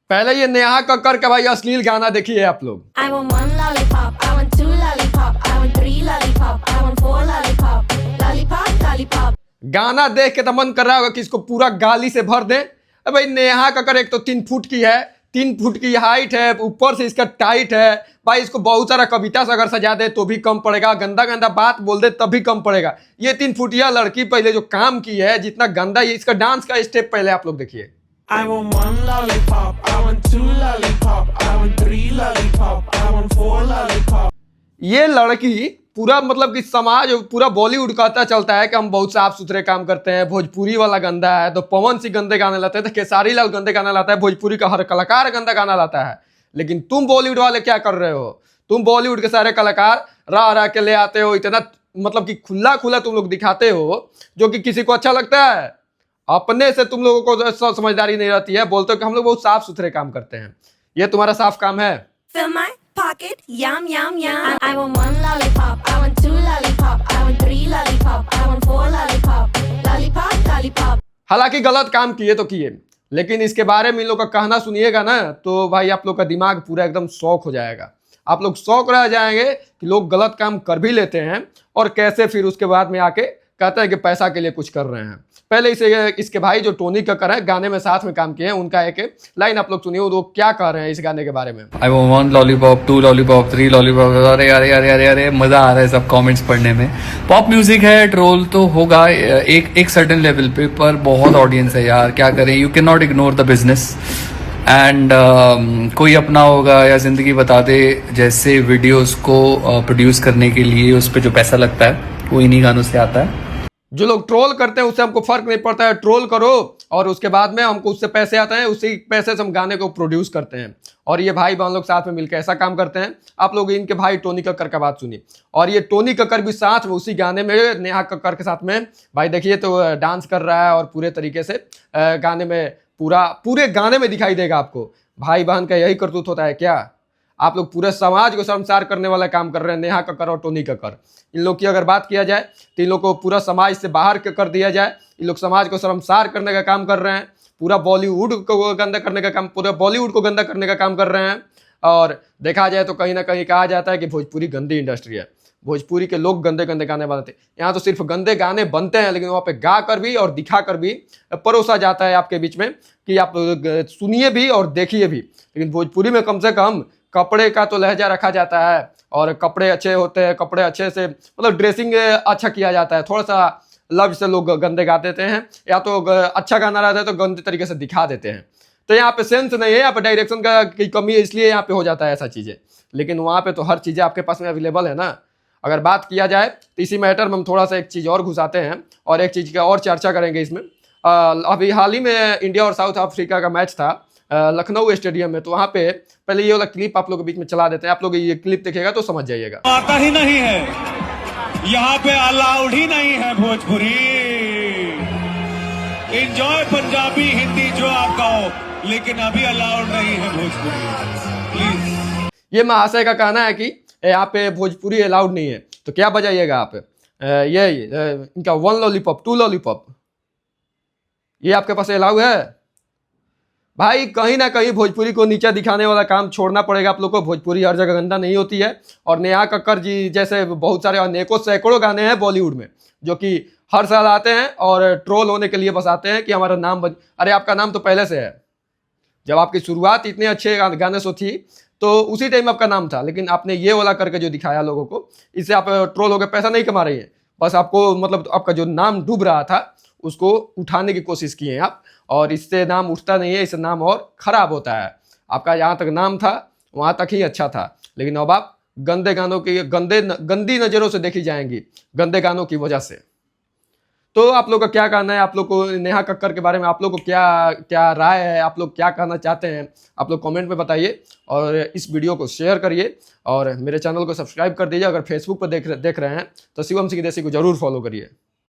पहले ये नेहा कक्कर का भाई अश्लील गाना देखिए आप लोग। I want one lollipop, I want two lollipop, I want three lollipop, I want four lollipop, lollipop, lollipop. गाना देख के तो मन कर रहा होगा कि इसको पूरा गाली से भर दें। अब भाई नेहा कक्कर एक तो 3 फुट की है, 3 फुट की हाइट है, ऊपर से इसका टाइट है भाई। इसको बहुत सारा कविता से अगर सजा दे तो भी कम पड़ेगा, गंदा गंदा बात बोल दे तब भी कम पड़ेगा। ये 3 फुटिया लड़की पहले जो काम की है, जितना गंदा ये इसका डांस का स्टेप पहले आप लोग देखिए। I want one lollipop, I want two lollipop, I want three lollipop, I want four lollipop. ये लड़की पूरा मतलब कि समाज पूरा बॉलीवुड कहता चलता है कि हम बहुत साफ सुथरे काम करते हैं, भोजपुरी वाला गंदा है तो पवन सिंह गंदे गाने लाते हैं, तो खेसारी लाल गंदे गाना लाता है, भोजपुरी का हर कलाकार गंदा गाना लाता है। लेकिन तुम बॉलीवुड वाले क्या कर रहे हो? तुम बॉलीवुड के सारे कलाकार रह रह के ले आते हो, इतना मतलब कि खुला खुला तुम लोग दिखाते हो जो कि किसी को अच्छा लगता है। अपने से तुम लोगों को समझदारी नहीं रहती है, बोलते हो कि हम लोग बहुत साफ सुथरे काम करते हैं। ये तुम्हारा साफ काम है? Fill my pocket, yum yum yum. I want one lollipop, I want two lollipop, I want three lollipop, I want four lollipop, lollipop, lollipop. हालांकि गलत काम किए तो किए, लेकिन इसके बारे में इन लोग का कहना सुनिएगा ना तो भाई आप लोग का दिमाग पूरा एकदम शौक हो जाएगा। आप लोग शौक रह जाएंगे कि लोग गलत काम कर भी लेते हैं और कैसे फिर उसके बाद में आके कहते हैं कि पैसा के लिए कुछ कर रहे हैं। पहले इसके भाई जो टोनी कक्कर है, गाने में साथ में काम किए हैं, उनका एक लाइन आप लोग सुनिए, वो क्या कह रहे हैं इस गाने के बारे में। I want one lollipop, two lollipop, three lollipop. अरे अरे अरे अरे अरे मजा आ रहा है सब कमेंट्स पढ़ने में। पॉप म्यूजिक है, ट्रोल तो होगा एक सर्टेन लेवल पे, पर बहुत ऑडियंस है यार, क्या करें। You can not ignore the business and कोई अपना होगा या जिंदगी बता दे जैसे वीडियोस को प्रोड्यूस करने के लिए उस पर जो पैसा लगता है वो इन्हीं गानों से आता है। जो लोग ट्रोल करते हैं उससे हमको फर्क नहीं पड़ता है, ट्रोल करो और उसके बाद में हमको उससे पैसे आते हैं, उसी पैसे से हम गाने को प्रोड्यूस करते हैं। और ये भाई बहन लोग साथ में मिलकर ऐसा काम करते हैं। आप लोग इनके भाई टोनी कक्कर का बात सुनिए, और ये टोनी कक्कर भी साथ में उसी गाने में नेहा कक्कर के साथ में भाई देखिए तो डांस कर रहा है, और पूरे तरीके से गाने में पूरे गाने में दिखाई देगा आपको। भाई बहन का यही करतूत होता है क्या? आप लोग पूरे समाज को शर्मसार करने वाला काम कर रहे हैं, नेहा कक्कर और टोनी कक्कर। इन लोग की अगर बात किया जाए तो इन लोग को पूरा समाज से बाहर कर दिया जाए। इन लोग समाज को शर्मसार करने का काम कर रहे हैं, पूरा बॉलीवुड को गंदा करने का काम, पूरा बॉलीवुड को गंदा करने का काम कर रहे हैं। और देखा जाए तो कहीं ना कहीं कहा जाता है कि भोजपुरी गंदी इंडस्ट्री है, भोजपुरी के लोग गंदे गंदे गाने बनाते हैं। यहाँ तो सिर्फ गंदे गाने बनते हैं, लेकिन वहाँ पे गा कर भी और दिखा कर भी परोसा जाता है आपके बीच में कि आप सुनिए भी और देखिए भी। लेकिन भोजपुरी में कम से कम कपड़े का तो लहजा रखा जाता है, और कपड़े अच्छे होते हैं, कपड़े अच्छे से मतलब ड्रेसिंग अच्छा किया जाता है। थोड़ा सा लव से लोग गंदे गा देते हैं, या तो अच्छा गाना रहता है तो गंदे तरीके से दिखा देते हैं। तो यहाँ पे सेंस नहीं है, यहाँ पे डायरेक्शन का की कमी है, इसलिए यहाँ पे हो जाता है ऐसा चीज़ें। लेकिन वहाँ पे तो हर चीज़ें आपके पास में अवेलेबल है ना। अगर बात किया जाए तो इसी मैटर में हम थोड़ा सा एक चीज़ और घुसाते हैं और एक चीज़ का और चर्चा करेंगे इसमें। अभी हाल ही में इंडिया और साउथ अफ्रीका का मैच था लखनऊ स्टेडियम में। तो वहाँ पे पहले ये वाला क्लिप आप लोग के बीच में चला देते हैं, आप लोग ये क्लिप देखिएगा तो समझ जाइएगा। आता ही नहीं है, यहाँ पे अलाउड ही नहीं है भोजपुरी। एंजॉय पंजाबी हिंदी जो आप गाओ, लेकिन अभी अलाउड नहीं है भोजपुरी, प्लीज। ये महाशय का कहना है कि यहाँ पे भोजपुरी अलाउड नहीं है, तो क्या बजाइएगा आप? इनका 1 लॉलीपॉप 2 लॉलीपॉप ये आपके पास अलाउ है? भाई कहीं ना कहीं भोजपुरी को नीचा दिखाने वाला काम छोड़ना पड़ेगा आप लोग को। भोजपुरी हर जगह गंदा नहीं होती है, और नेहा कक्कर जी जैसे बहुत सारे अनेकों सैकड़ों गाने हैं बॉलीवुड में जो कि हर साल आते हैं और ट्रोल होने के लिए बस आते हैं कि हमारा नाम अरे आपका नाम तो पहले से है। जब आपकी शुरुआत इतने अच्छे गाने से थी तो उसी टाइम आपका नाम था, लेकिन आपने ये वाला करके जो दिखाया लोगों को, इससे आप ट्रोल होकर पैसा नहीं कमा रही हैं। बस आपको मतलब आपका जो नाम डूब रहा था उसको उठाने की कोशिश किए हैं आप, और इससे नाम उठता नहीं है, इससे नाम और खराब होता है। आपका जहाँ तक नाम था वहाँ तक ही अच्छा था, लेकिन अब आप गंदे गानों की गंदी नज़रों से देखी जाएंगी, गंदे गानों की वजह से। तो आप लोग का क्या कहना है? आप लोग को नेहा कक्कर के बारे में आप लोग को क्या राय है? आप लोग क्या कहना चाहते हैं? आप लोग कमेंट में बताइए, और इस वीडियो को शेयर करिए, और मेरे चैनल को सब्सक्राइब कर दीजिए। अगर फेसबुक पर देख रहे हैं तो शिवम सिंह देसी को जरूर फॉलो करिए।